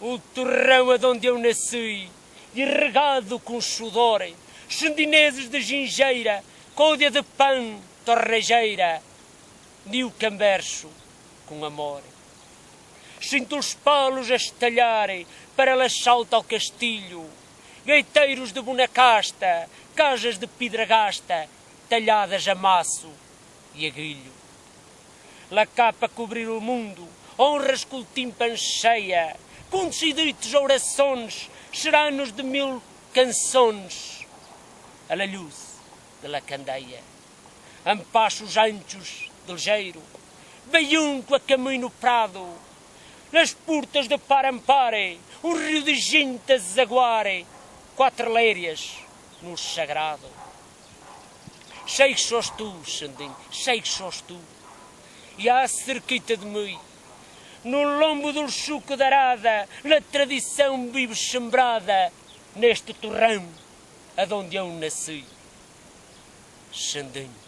O torrão adonde eu nasci, irregado com sudor, chendineses de gingeira, côdea de pão, torrejeira, e o cambercho com amor. Sinto os palos a estalharem para laxalta ao castilho, gaiteiros de bonacasta, cajas de pidragasta, talhadas a maço e a grilho. La capa cobrir o mundo, honras com o tímpano cheia, contos e ditos orações, xeranos de mil canções, a la luz de la candeia. Ampacho os anchos de ligeiro, baiunco a caminho no prado, nas portas de Parampare, um rio de gente a zaguare, quatro lérias no sagrado. Sei que sós tu, Xandinho, sei que sós tu, e há cerquita de mim, no lombo do chuco da arada, na tradição vive sembrada, neste torrão, aonde eu nasci. Xandinho.